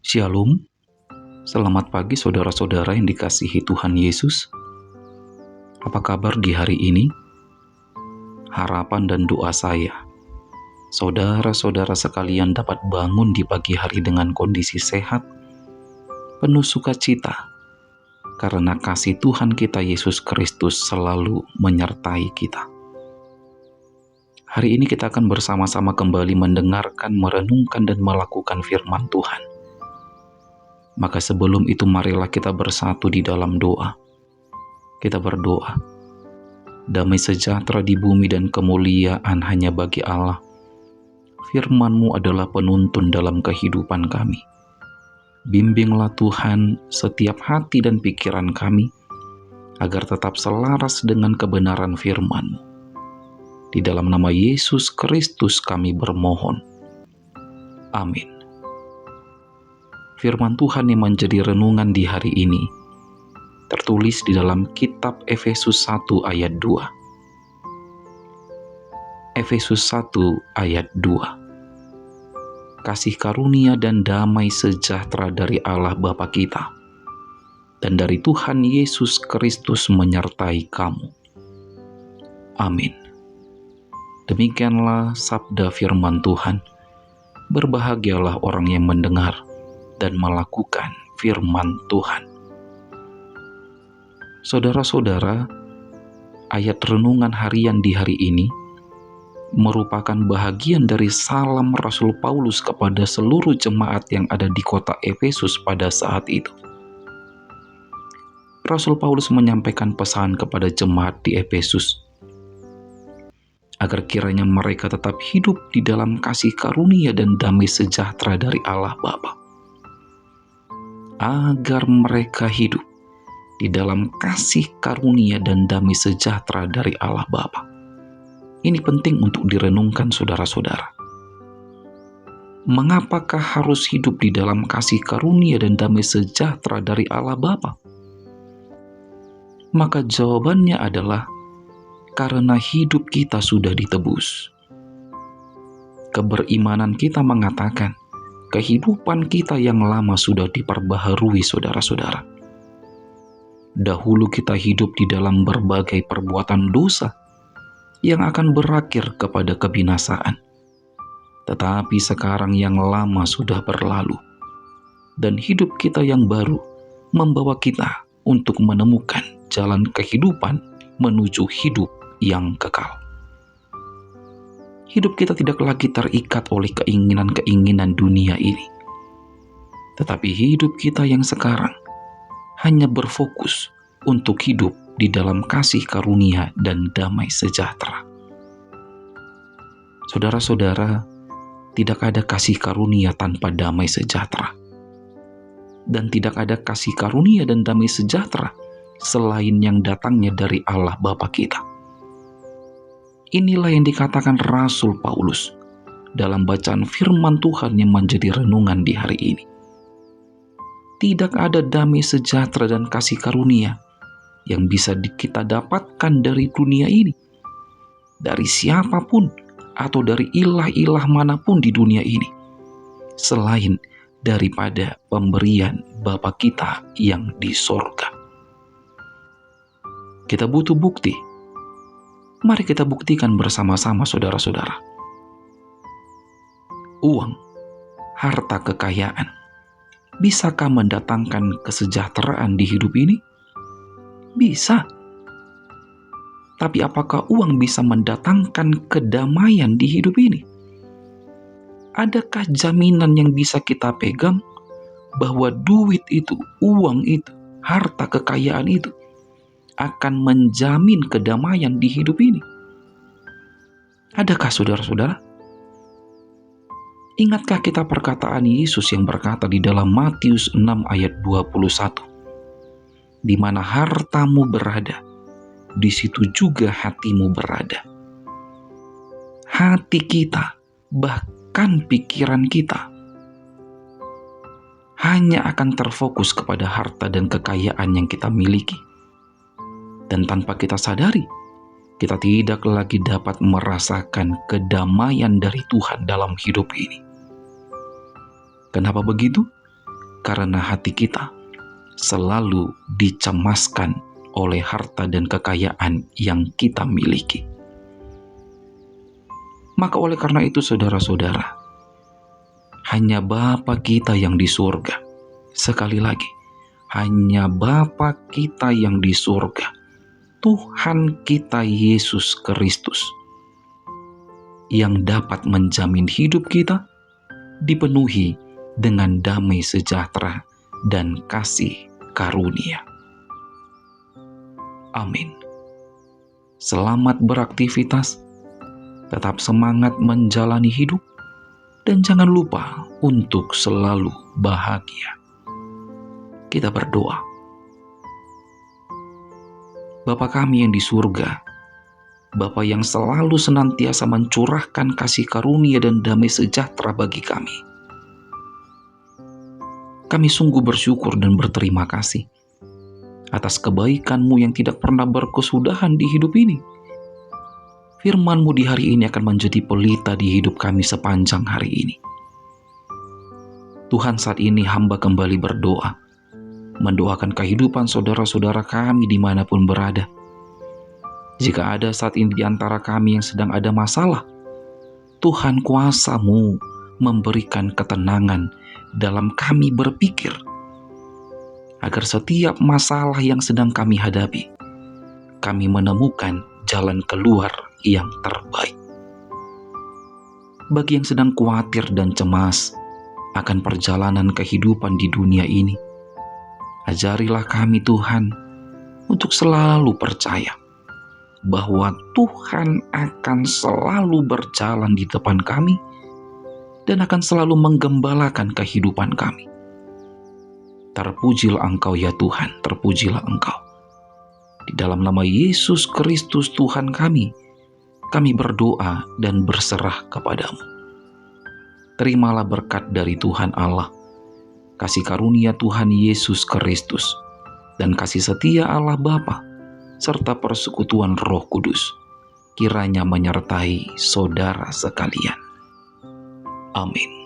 Shalom, selamat pagi saudara-saudara yang dikasihi Tuhan Yesus. Apa kabar di hari ini? Harapan dan doa saya, saudara-saudara sekalian dapat bangun di pagi hari dengan kondisi sehat, penuh sukacita, karena kasih Tuhan kita Yesus Kristus selalu menyertai kita. Hari ini kita akan bersama-sama kembali mendengarkan, merenungkan, dan melakukan firman Tuhan. Maka sebelum itu marilah kita bersatu di dalam doa. Kita berdoa. Damai sejahtera di bumi dan kemuliaan hanya bagi Allah. Firman-Mu adalah penuntun dalam kehidupan kami. Bimbinglah Tuhan setiap hati dan pikiran kami, agar tetap selaras dengan kebenaran firman-Mu. Di dalam nama Yesus Kristus kami bermohon. Amin. Firman Tuhan yang menjadi renungan di hari ini tertulis di dalam kitab Efesus 1 ayat 2. Efesus 1 ayat 2. Kasih karunia dan damai sejahtera dari Allah Bapa kita dan dari Tuhan Yesus Kristus menyertai kamu. Amin. Demikianlah sabda firman Tuhan. Berbahagialah orang yang mendengar dan melakukan firman Tuhan. Saudara-saudara, ayat renungan harian di hari ini merupakan bahagian dari salam Rasul Paulus kepada seluruh jemaat yang ada di kota Efesus pada saat itu. Rasul Paulus menyampaikan pesan kepada jemaat di Efesus agar kiranya mereka tetap hidup di dalam kasih karunia dan damai sejahtera dari Allah Bapa. Agar mereka hidup di dalam kasih karunia dan damai sejahtera dari Allah Bapa. Ini penting untuk direnungkan saudara-saudara. Mengapakah harus hidup di dalam kasih karunia dan damai sejahtera dari Allah Bapa? Maka jawabannya adalah karena hidup kita sudah ditebus. Keberimanan kita mengatakan kehidupan kita yang lama sudah diperbaharui saudara-saudara. Dahulu kita hidup di dalam berbagai perbuatan dosa yang akan berakhir kepada kebinasaan. Tetapi sekarang yang lama sudah berlalu, dan hidup kita yang baru membawa kita untuk menemukan jalan kehidupan menuju hidup yang kekal. Hidup kita tidak lagi terikat oleh keinginan-keinginan dunia ini. Tetapi hidup kita yang sekarang hanya berfokus untuk hidup di dalam kasih karunia dan damai sejahtera. Saudara-saudara, tidak ada kasih karunia tanpa damai sejahtera. Dan tidak ada kasih karunia dan damai sejahtera selain yang datangnya dari Allah Bapa kita. Inilah yang dikatakan Rasul Paulus dalam bacaan firman Tuhan yang menjadi renungan di hari ini. Tidak ada damai sejahtera dan kasih karunia yang bisa kita dapatkan dari dunia ini, dari siapapun atau dari ilah-ilah manapun di dunia ini, selain daripada pemberian Bapa kita yang di sorga. Kita butuh bukti. Mari kita buktikan bersama-sama saudara-saudara. Uang, harta kekayaan, bisakah mendatangkan kesejahteraan di hidup ini? Bisa. Tapi apakah uang bisa mendatangkan kedamaian di hidup ini? Adakah jaminan yang bisa kita pegang bahwa duit itu, uang itu, harta kekayaan itu akan menjamin kedamaian di hidup ini? Adakah saudara-saudara? Ingatkah kita perkataan Yesus yang berkata di dalam Matius 6 ayat 21, di mana hartamu berada, di situ juga hatimu berada. Hati kita, bahkan pikiran kita, hanya akan terfokus kepada harta dan kekayaan yang kita miliki. Dan tanpa kita sadari, kita tidak lagi dapat merasakan kedamaian dari Tuhan dalam hidup ini. Kenapa begitu? karena hati kita selalu dicemaskan oleh harta dan kekayaan yang kita miliki. Maka oleh karena itu saudara-saudara, hanya Bapa kita yang di surga. Sekali lagi, hanya Bapa kita yang di surga, Tuhan kita Yesus Kristus, yang dapat menjamin hidup kita dipenuhi dengan damai sejahtera dan kasih karunia. Amin. Selamat beraktivitas, tetap semangat menjalani hidup, dan jangan lupa untuk selalu bahagia. Kita berdoa. Bapa kami yang di surga, Bapa yang selalu senantiasa mencurahkan kasih karunia dan damai sejahtera bagi kami. Kami sungguh bersyukur dan berterima kasih atas kebaikan-Mu yang tidak pernah berkesudahan di hidup ini. Firman-Mu di hari ini akan menjadi pelita di hidup kami sepanjang hari ini. Tuhan, saat ini hamba kembali berdoa, mendoakan kehidupan saudara-saudara kami dimanapun berada. Jika ada saat ini di antara kami yang sedang ada masalah, Tuhan, kuasa-Mu memberikan ketenangan dalam kami berpikir, agar setiap masalah yang sedang kami hadapi, kami menemukan jalan keluar yang terbaik. Bagi yang sedang khawatir dan cemas akan perjalanan kehidupan di dunia ini, ajarilah kami Tuhan untuk selalu percaya bahwa Tuhan akan selalu berjalan di depan kami dan akan selalu menggembalakan kehidupan kami. Terpujilah Engkau ya Tuhan, terpujilah Engkau. Di dalam nama Yesus Kristus Tuhan kami berdoa dan berserah kepadamu. Terimalah berkat dari Tuhan Allah, kasih karunia Tuhan Yesus Kristus, dan kasih setia Allah Bapa, serta persekutuan Roh Kudus, kiranya menyertai saudara sekalian. Amin.